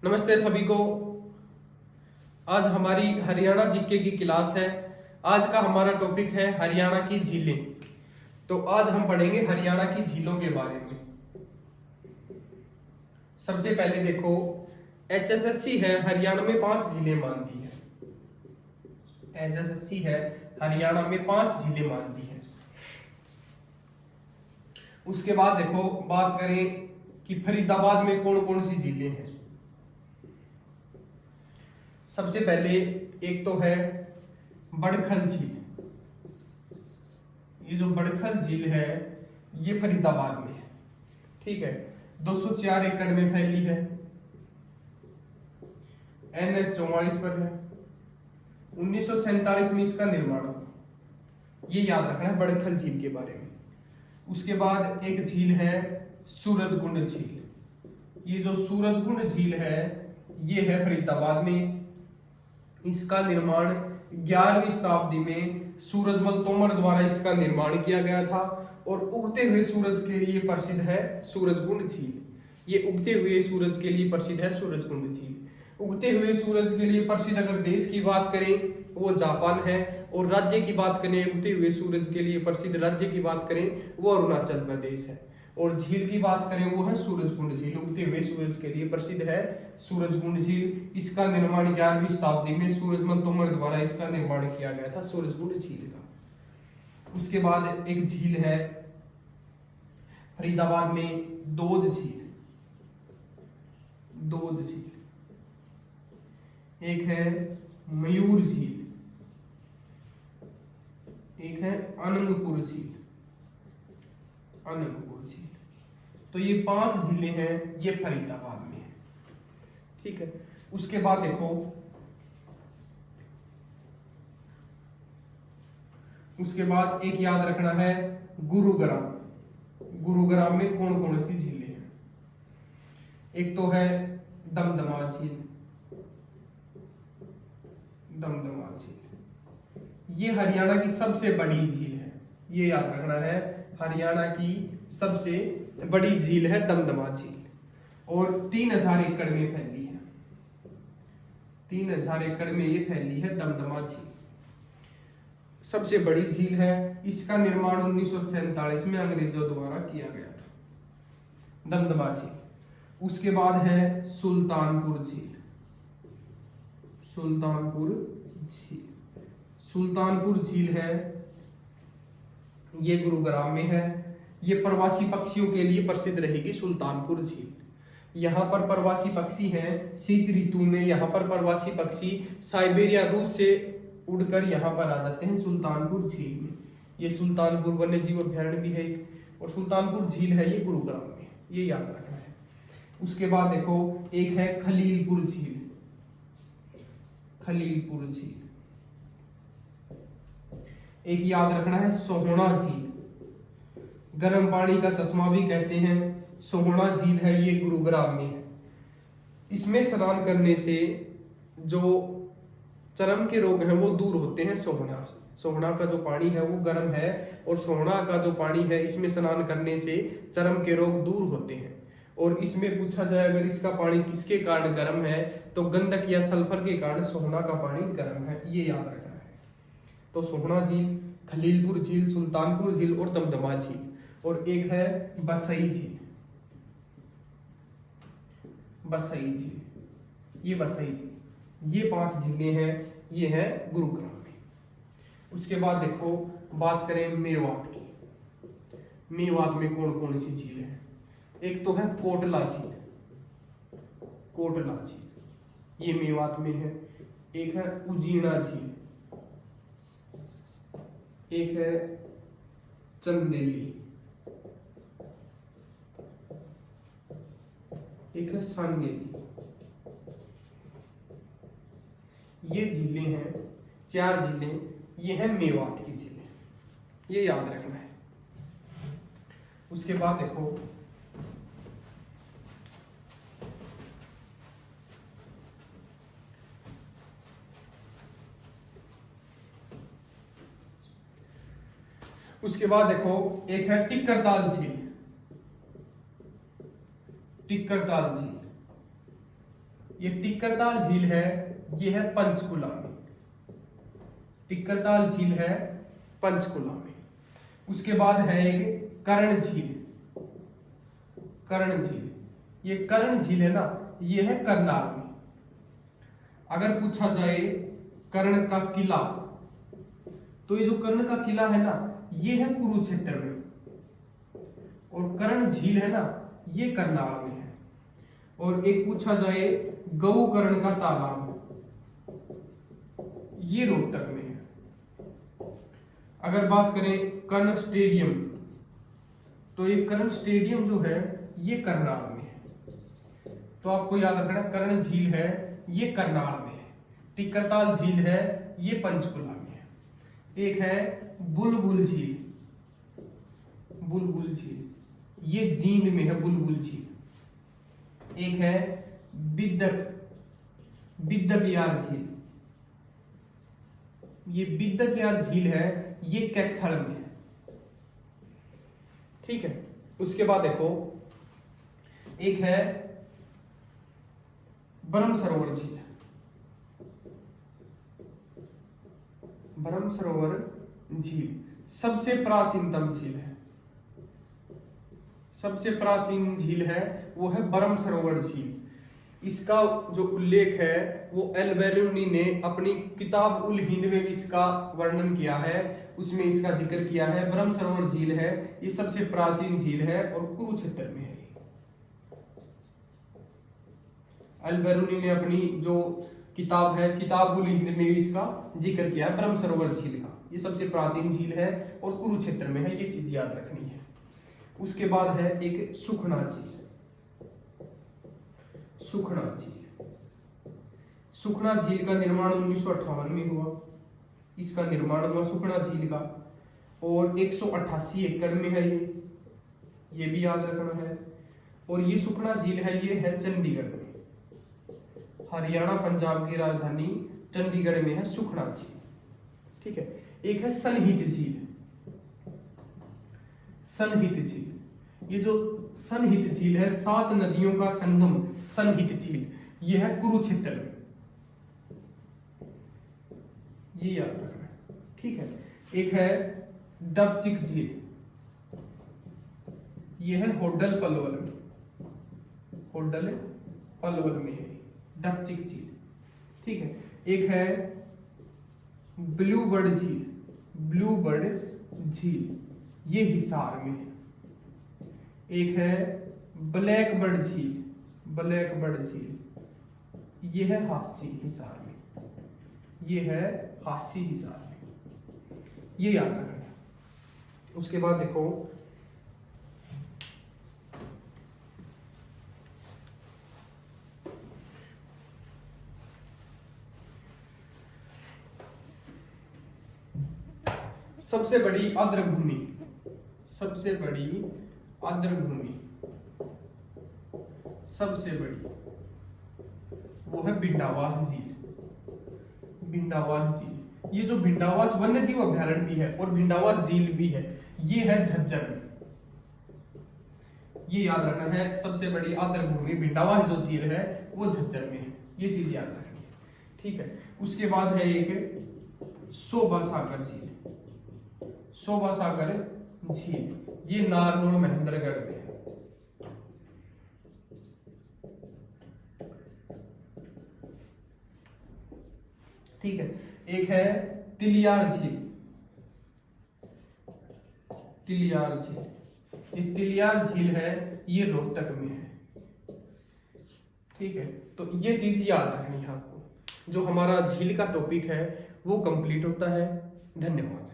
नमस्ते सभी को। आज हमारी हरियाणा जीके की क्लास है। आज का हमारा टॉपिक है हरियाणा की झीलें। तो आज हम पढ़ेंगे हरियाणा की झीलों के बारे में। सबसे पहले देखो, HSSC है हरियाणा में 5 झीलें मानती है। HSSC है हरियाणा में 5 झीलें मानती है। उसके बाद देखो, बात करें कि फरीदाबाद में कौन कौन सी झीलें हैं। सबसे पहले एक तो है बड़खल झील। ये जो बड़खल झील है ये फरीदाबाद में है, ठीक है। 204 एकड़ में फैली है, NH 44 पर है। 1947 में इसका निर्माण हुआ, ये याद रखना है बड़खल झील के बारे में। उसके बाद एक झील है सूरजकुंड झील। ये जो सूरजकुंड झील है ये है फरीदाबाद में। इसका निर्माण 11वीं शताब्दी में सूरजमल तोमर द्वारा इसका निर्माण किया गया था और उगते हुए सूरज के लिए प्रसिद्ध है सूरजकुंड झील। ये उगते हुए सूरज के लिए प्रसिद्ध है सूरजकुंड झील। उगते हुए सूरज के लिए प्रसिद्ध अगर देश की बात करें वो जापान है, और राज्य की बात करें उगते हुए सूरज के लिए प्रसिद्ध राज्य की बात करें वो अरुणाचल प्रदेश है। और झील की बात करें वो है सूरजकुंड झील। उगते हुए सूरज के लिए प्रसिद्ध है सूरजकुंड झील। इसका निर्माण 11वीं शताब्दी में सूरजमल तोमर द्वारा इसका निर्माण किया गया था सूरजकुंड झील का। उसके बाद एक झील है फरीदाबाद में दोद झील। दोद झील। एक है मयूर झील, एक है अनंगपुर झील। अनंगपुर झील। तो ये 5 झीलें हैं, ये फरीदाबाद में है, ठीक है। उसके बाद देखो, उसके बाद एक याद रखना है गुरुग्राम। गुरुग्राम में कौन कौन सी झीलें हैं। एक तो है दमदमा झील। दमदमा झील ये हरियाणा की सबसे बड़ी झील है, ये याद रखना है। हरियाणा की सबसे बड़ी झील है दमदमा झील, और 3000 एकड़ में फैली है। 3000 एकड़ में ये फैली है दमदमा झील, सबसे बड़ी झील है। इसका निर्माण 1947 में अंग्रेजों द्वारा किया गया था, दमदमा झील। उसके बाद है सुल्तानपुर झील। सुल्तानपुर झील। सुल्तानपुर झील है, ये गुरुग्राम में है। ये प्रवासी पक्षियों के लिए प्रसिद्ध रहेगी सुल्तानपुर झील। यहाँ पर प्रवासी पक्षी हैं शीत ऋतु में। यहाँ पर प्रवासी पक्षी साइबेरिया रूस से उड़कर यहाँ पर आ जाते हैं सुल्तानपुर झील में। ये सुल्तानपुर वन्य जीव अभ्यारण्य भी है एक, और सुल्तानपुर झील है ये गुरुग्राम में, ये याद रखना है। उसके बाद देखो, एक है खलीलपुर झील। खलीलपुर झील। एक याद रखना है सोहना झील। गर्म पानी का चश्मा भी कहते हैं। सोहना झील है ये गुरुग्राम में है। इसमें स्नान करने से जो चर्म के रोग हैं वो दूर होते हैं। सोहना सोहना का जो पानी है वो गर्म है, और सोहना का जो पानी है इसमें स्नान करने से चर्म के रोग दूर होते हैं। और इसमें पूछा जाए अगर इसका पानी किसके कारण गर्म है, तो गंधक या सल्फर के कारण सोहना का पानी गर्म है, ये याद रखना है। तो सोहना झील, खलीलपुर झील, सुल्तानपुर झील और दमदमा झील। और एक है बसई झील। बसई झील, ये बसई झील। ये 5 झीलें हैं, ये है गुरुग्राम में। उसके बाद देखो, बात करें मेवात की। मेवात में कौन कौन सी झीलें हैं। एक तो है कोटला झील। कोटला झील ये मेवात में है। एक है उजीना झील। एक है चंदेली। एक है सांगेली। ये झीलें हैं, 4 झीलें, ये है मेवात की झीलें, ये याद रखना है। उसके बाद देखो, उसके बाद देखो, एक है टिक्करताल झील। टिक्करताल झील ये टिक्करताल झील है, ये है पंचकुला में। टिक्करताल झील है पंचकुला में। उसके बाद है एक कर्ण झील। कर्ण झील, ये कर्ण झील है ना, ये है करनाल में। अगर पूछा जाए कर्ण का किला, तो ये जो कर्ण का किला है ना, ये है कुरुक्षेत्र में, और कर्ण झील है ना, ये करनाल में है। और एक पूछा जाए गौकर्ण का तालाब, ये रोहतक में है। अगर बात करें कर्ण स्टेडियम, तो ये कर्ण स्टेडियम जो है ये करनाल में है। तो आपको याद रखना, कर्ण झील है ये करनाल में है, टिक्करताल झील है ये पंचकुला में है। एक है बुलबुल झील। बुलबुल झील ये जींद में है, बुलबुल झील। एक है बिद्दकयार झील। ये बिद्दकयार झील है, ये कैथल में है। ठीक है। उसके बाद देखो, एक है ब्रह्म सरोवर झील। ब्रह्म सरोवर झील सबसे प्राचीनतम झील है। सबसे प्राचीन झील है वो है ब्रह्म सरोवर झील। इसका जो उल्लेख है वो अल-बैरूनी ने अपनी किताब उल हिंद में भी इसका वर्णन किया है, उसमें इसका जिक्र किया है। ब्रह्म सरोवर झील है, ये सबसे प्राचीन झील है और कुरुक्षेत्र में है। अल-बैरूनी ने अपनी जो किताब है किताब उल हिंद में भी इसका जिक्र किया है ब्रह्म सरोवर झील का। ये सबसे प्राचीन झील है और कुरुक्षेत्र में है, ये चीज याद रखनी है। उसके बाद है एक सुखना झील। सुखना झील, सुखना झील का निर्माण 1958 में हुआ। इसका निर्माण हुआ सुखना झील का, और 188 एकड़ में है ये भी याद रखना है। और ये सुखना झील है, ये है चंडीगढ़ में। हरियाणा पंजाब की राजधानी चंडीगढ़ में है सुखना झील। ठीक है। एक है सनहित झील। सनहित झील, ये जो सनहित झील है, 7 नदियों का संगम सनहित झील, ये है कुरुक्षेत्र में। ये याद रखना है। ठीक है। एक है डबचिक झील, ये है होडल पलवल में। होडल पलवल में है डबचिक झील। ठीक है। एक है ब्लू बर्ड झील। ब्लू बर्ड झील, ये हिसार में है। एक है ब्लैक बर्ड झील। ब्लैक बर्ड झील, ये है हांसी हिसार में। ये है हांसी हिसार में, ये याद रखना है। उसके बाद देखो, सबसे बड़ी आर्द्रभूमि। सबसे बड़ी आर्द्रभूमि, सबसे बड़ी वो है भिंडावास झील। भिंडावास झील, ये जो भिंडावास वन्य जीव अभ्यारण्य भी है और भिंडावास झील भी है, ये है झज्जर में। ये याद रखना है, सबसे बड़ी आर्द्रभूमि भिंडावास जो झील है वो झज्जर में है, ये चीज याद रखनी है। ठीक है। उसके बाद है एक शोभा सागर झील। शोभा सागर झील, ये नारनौल महेंद्रगढ़ में है। ठीक है। एक है तिलियार झील। तिलियार झील, ये तिलियार झील है, ये रोहतक में है। ठीक है। तो ये चीज याद रखनी है आपको। जो हमारा झील का टॉपिक है वो कंप्लीट होता है। धन्यवाद।